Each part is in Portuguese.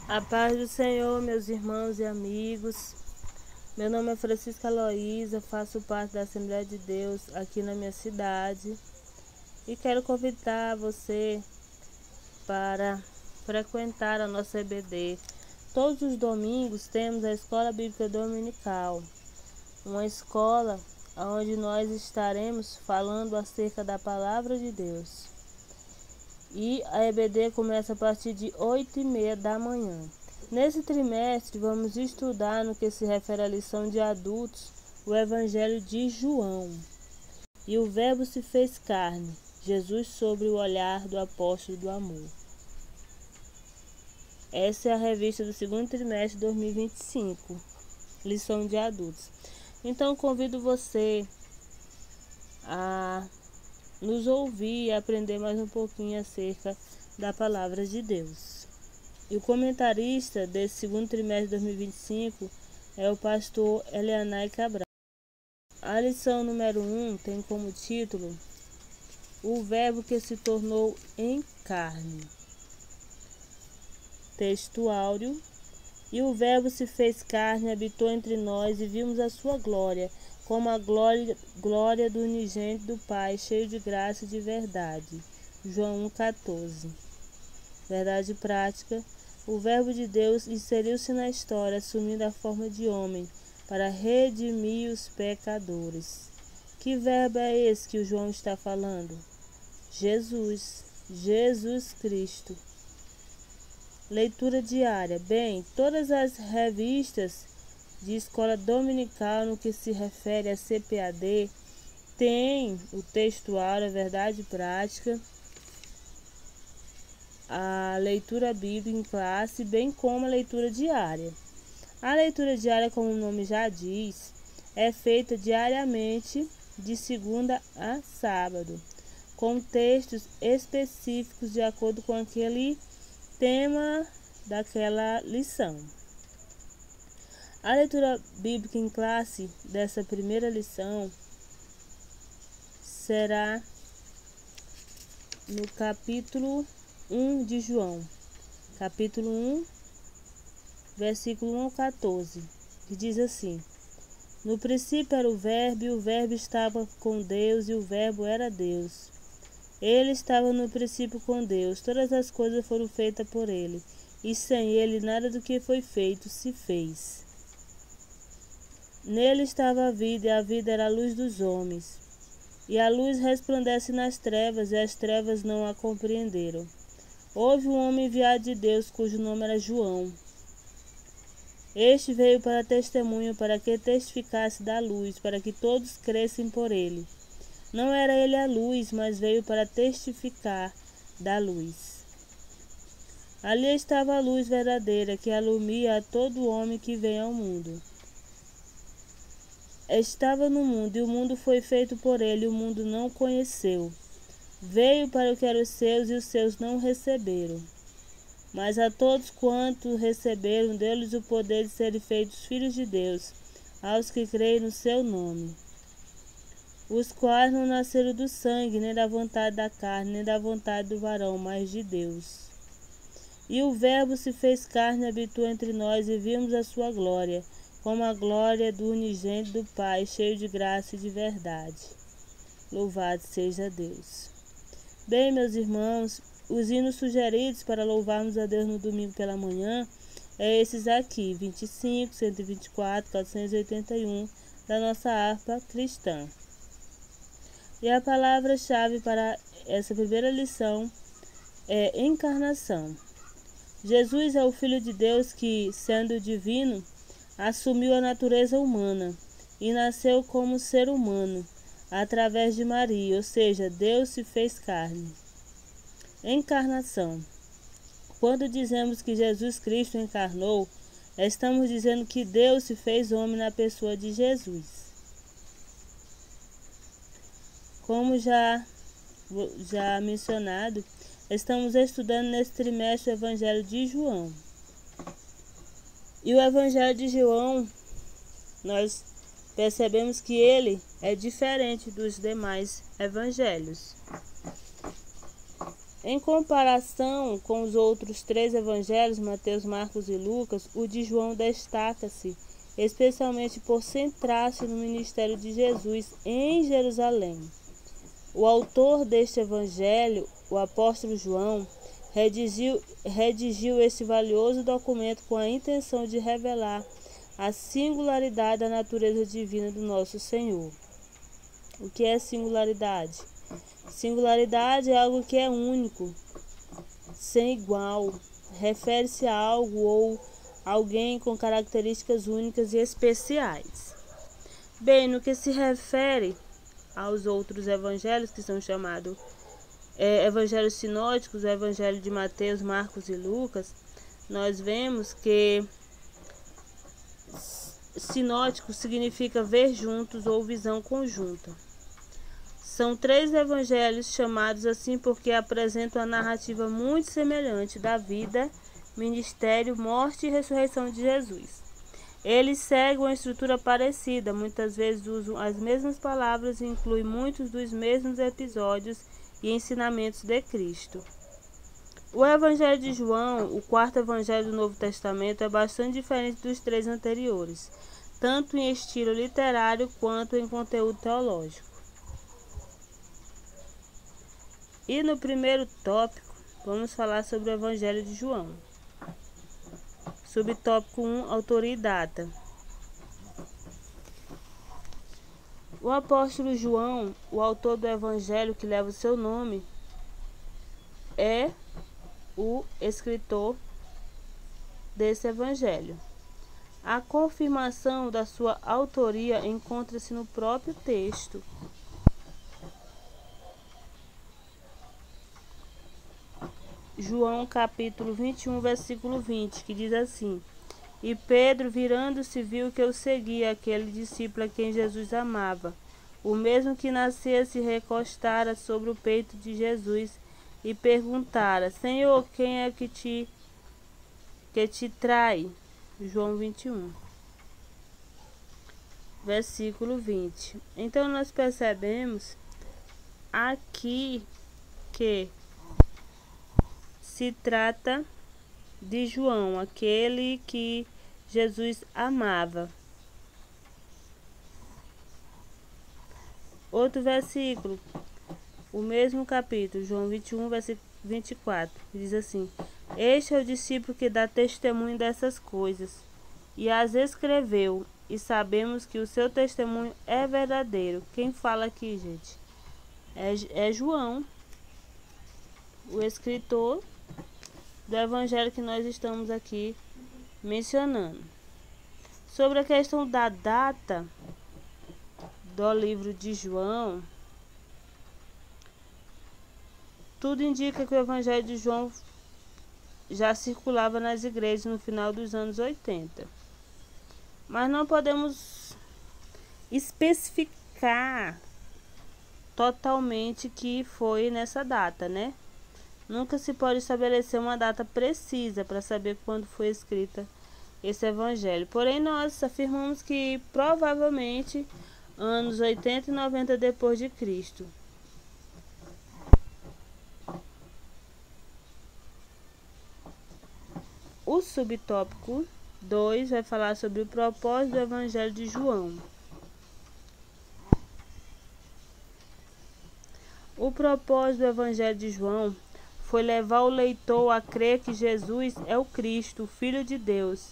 A paz do Senhor, meus irmãos e amigos. Meu nome é Francisca Aloísa, faço parte da Assembleia de Deus aqui na minha cidade e quero convidar você para frequentar a nossa EBD. Todos os domingos temos a Escola Bíblica Dominical, uma escola onde nós estaremos falando acerca da Palavra de Deus. E a EBD começa a partir de 8h30 da manhã. Nesse trimestre, vamos estudar no que se refere à lição de adultos, o Evangelho de João. E o Verbo se fez carne, Jesus sobre o olhar do apóstolo do amor. Essa é a revista do segundo trimestre de 2025, lição de adultos. Então, convido você a nos ouvir e aprender mais um pouquinho acerca da Palavra de Deus. E o comentarista desse segundo trimestre de 2025 é o pastor Elianai Cabral. A lição número 1 tem como título O Verbo que se tornou em carne. Texto áureo. E o Verbo se fez carne, habitou entre nós e vimos a sua glória, como a glória do unigênito do Pai, cheio de graça e de verdade. João 1,14. Verdade prática. O Verbo de Deus inseriu-se na história, assumindo a forma de homem, para redimir os pecadores. Que verbo é esse que o João está falando? Jesus Cristo. Leitura diária. Bem, todas as revistas de escola dominical no que se refere a CPAD têm o textual, a verdade prática, a leitura bíblica em classe, bem como a leitura diária. A leitura diária, como o nome já diz, é feita diariamente de segunda a sábado, com textos específicos de acordo com aquele tema daquela lição. A leitura bíblica em classe dessa primeira lição será no capítulo 1 de João, capítulo 1, versículo 1 ao 14, que diz assim: No princípio era o Verbo, e o Verbo estava com Deus, e o Verbo era Deus. Ele estava no princípio com Deus. Todas as coisas foram feitas por ele, e sem ele nada do que foi feito se fez. Nele estava a vida, e a vida era a luz dos homens. E a luz resplandece nas trevas, e as trevas não a compreenderam. Houve um homem enviado de Deus, cujo nome era João. Este veio para testemunho, para que testificasse da luz, para que todos crescem por ele. Não era ele a luz, mas veio para testificar da luz. Ali estava a luz verdadeira, que alumia a todo homem que vem ao mundo. Estava no mundo, e o mundo foi feito por ele, e o mundo não o conheceu. Veio para o que eram os seus, e os seus não o receberam. Mas a todos quantos receberam, deu-lhes o poder de serem feitos filhos de Deus, aos que creem no seu nome. Os quais não nasceram do sangue, nem da vontade da carne, nem da vontade do varão, mas de Deus. E o Verbo se fez carne e habitou entre nós, e vimos a sua glória, como a glória do unigênito do Pai, cheio de graça e de verdade. Louvado seja Deus. Bem, meus irmãos, os hinos sugeridos para louvarmos a Deus no domingo pela manhã é esses aqui, 25, 124, 481, da nossa harpa cristã. E a palavra-chave para essa primeira lição é encarnação. Jesus é o Filho de Deus que, sendo divino, assumiu a natureza humana e nasceu como ser humano, através de Maria, ou seja, Deus se fez carne. Encarnação. Quando dizemos que Jesus Cristo encarnou, estamos dizendo que Deus se fez homem na pessoa de Jesus. Como já mencionado, estamos estudando nesse trimestre o Evangelho de João. E o Evangelho de João, nós percebemos que ele é diferente dos demais evangelhos. Em comparação com os outros três evangelhos, Mateus, Marcos e Lucas, o de João destaca-se, especialmente por centrar-se no ministério de Jesus em Jerusalém. O autor deste evangelho, o apóstolo João, redigiu este valioso documento com a intenção de revelar a singularidade da natureza divina do nosso Senhor. O que é singularidade? Singularidade é algo que é único, sem igual. Refere-se a algo ou alguém com características únicas e especiais. Bem, no que se refere aos outros evangelhos, que são chamados evangelhos sinóticos, o evangelho de Mateus, Marcos e Lucas, nós vemos que sinótico significa ver juntos ou visão conjunta. São três evangelhos chamados assim porque apresentam a narrativa muito semelhante da vida, ministério, morte e ressurreição de Jesus. Eles seguem uma estrutura parecida, muitas vezes usam as mesmas palavras e incluem muitos dos mesmos episódios e ensinamentos de Cristo. O Evangelho de João, o quarto evangelho do Novo Testamento, é bastante diferente dos três anteriores, tanto em estilo literário quanto em conteúdo teológico. E no primeiro tópico, vamos falar sobre o Evangelho de João. Subtópico 1, autoria e data. O apóstolo João, o autor do Evangelho que leva o seu nome, é o escritor desse Evangelho. A confirmação da sua autoria encontra-se no próprio texto. João capítulo 21, versículo 20, que diz assim: E Pedro, virando-se, viu que eu seguia aquele discípulo a quem Jesus amava. O mesmo que nascia se recostara sobre o peito de Jesus e perguntara: Senhor, quem é que te trai? João 21, versículo 20. Então nós percebemos aqui que se trata de João, aquele que Jesus amava. Outro versículo, o mesmo capítulo, João 21, versículo 24, diz assim: Este é o discípulo que dá testemunho dessas coisas, e as escreveu, e sabemos que o seu testemunho é verdadeiro. Quem fala aqui, gente? É João, o escritor do evangelho que nós estamos aqui mencionando. Sobre a questão da data do livro de João, tudo indica que o evangelho de João já circulava nas igrejas no final dos anos 80. Mas não podemos especificar totalmente que foi nessa data, né? Nunca se pode estabelecer uma data precisa para saber quando foi escrita esse evangelho. Porém, nós afirmamos que provavelmente anos 80 e 90 depois de Cristo. O subtópico 2 vai falar sobre o propósito do evangelho de João. O propósito do evangelho de João foi levar o leitor a crer que Jesus é o Cristo, o Filho de Deus,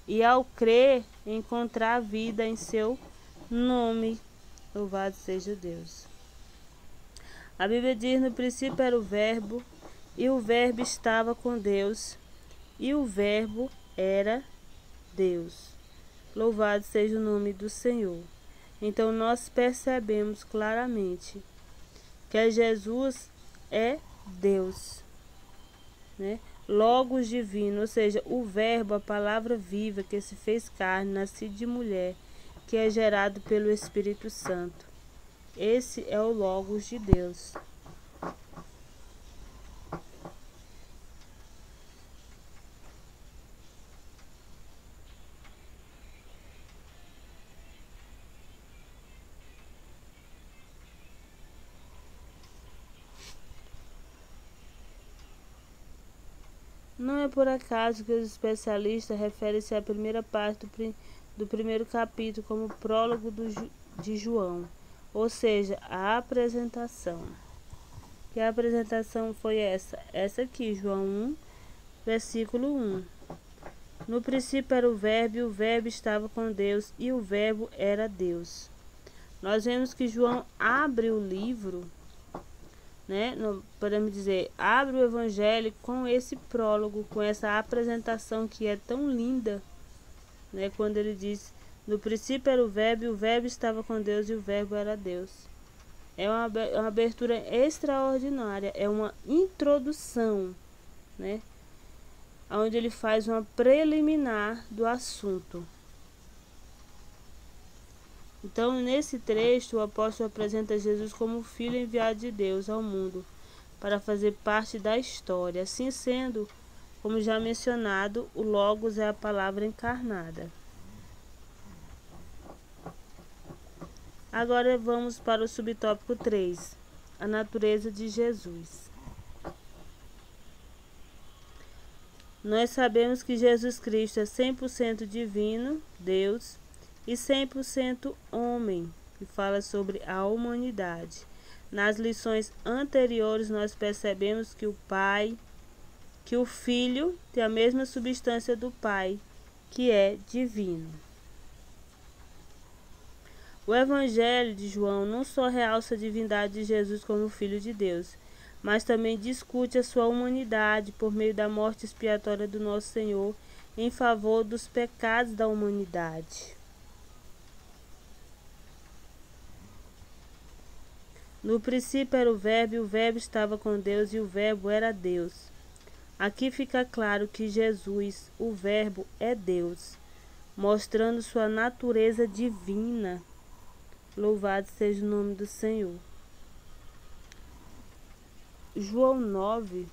e ao crer, encontrar a vida em seu nome. Louvado seja Deus. A Bíblia diz: no princípio era o Verbo, e o Verbo estava com Deus, e o Verbo era Deus. Louvado seja o nome do Senhor. Então nós percebemos claramente que Jesus é Deus, né? Logos divino, ou seja, o verbo, a palavra viva que se fez carne, nascido de mulher, que é gerado pelo Espírito Santo. Esse é o Logos de Deus. Não é por acaso que os especialistas referem-se à primeira parte do primeiro capítulo como prólogo de João, ou seja, a apresentação. Que a apresentação foi essa aqui, João 1, versículo 1. No princípio era o Verbo, e o Verbo estava com Deus, e o Verbo era Deus. Nós vemos que João abre o livro, né? Podemos dizer, abre o Evangelho com esse prólogo, com essa apresentação que é tão linda, né? Quando ele diz, no princípio era o Verbo, e o Verbo estava com Deus, e o Verbo era Deus. É uma abertura extraordinária, é uma introdução, né? Onde ele faz uma preliminar do assunto. Então, nesse trecho, o apóstolo apresenta Jesus como o Filho enviado de Deus ao mundo para fazer parte da história. Assim sendo, como já mencionado, o Logos é a palavra encarnada. Agora vamos para o subtópico 3, a natureza de Jesus. Nós sabemos que Jesus Cristo é 100% divino, Deus, e 100% homem, que fala sobre a humanidade. Nas lições anteriores nós percebemos que o Filho tem a mesma substância do Pai, que é divino. O Evangelho de João não só realça a divindade de Jesus como Filho de Deus, mas também discute a sua humanidade por meio da morte expiatória do nosso Senhor em favor dos pecados da humanidade. No princípio era o Verbo, e o Verbo estava com Deus, e o Verbo era Deus. Aqui fica claro que Jesus, o Verbo, é Deus, mostrando sua natureza divina. Louvado seja o nome do Senhor. João 9,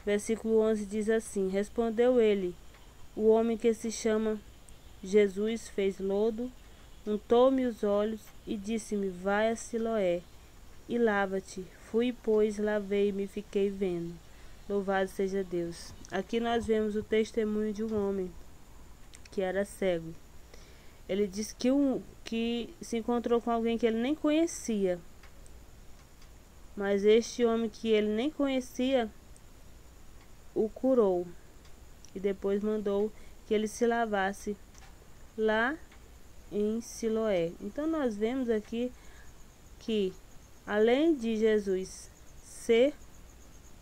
versículo 11 diz assim: respondeu ele, o homem que se chama Jesus fez lodo, untou-me os olhos e disse-me, vai a Siloé e lava-te. Fui, pois, lavei-me e fiquei vendo. Louvado seja Deus. Aqui nós vemos o testemunho de um homem que era cego. Ele diz que se encontrou com alguém que ele nem conhecia. Mas este homem que ele nem conhecia o curou e depois mandou que ele se lavasse lá em Siloé. Então nós vemos aqui que além de Jesus ser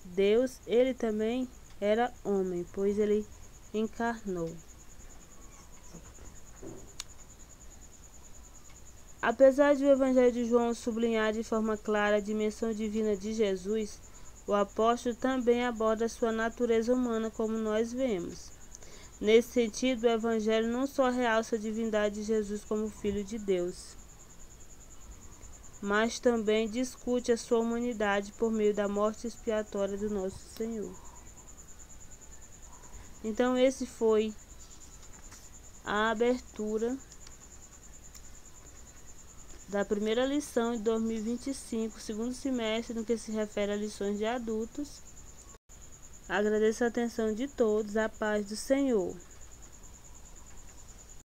Deus, ele também era homem, pois ele encarnou. Apesar de o Evangelho de João sublinhar de forma clara a dimensão divina de Jesus, o apóstolo também aborda sua natureza humana, como nós vemos. Nesse sentido, o Evangelho não só realça a divindade de Jesus como Filho de Deus, mas também discute a sua humanidade por meio da morte expiatória do nosso Senhor. Então, esse foi a abertura da primeira lição de 2025, segundo semestre, no que se refere a lições de adultos. Agradeço a atenção de todos, a paz do Senhor.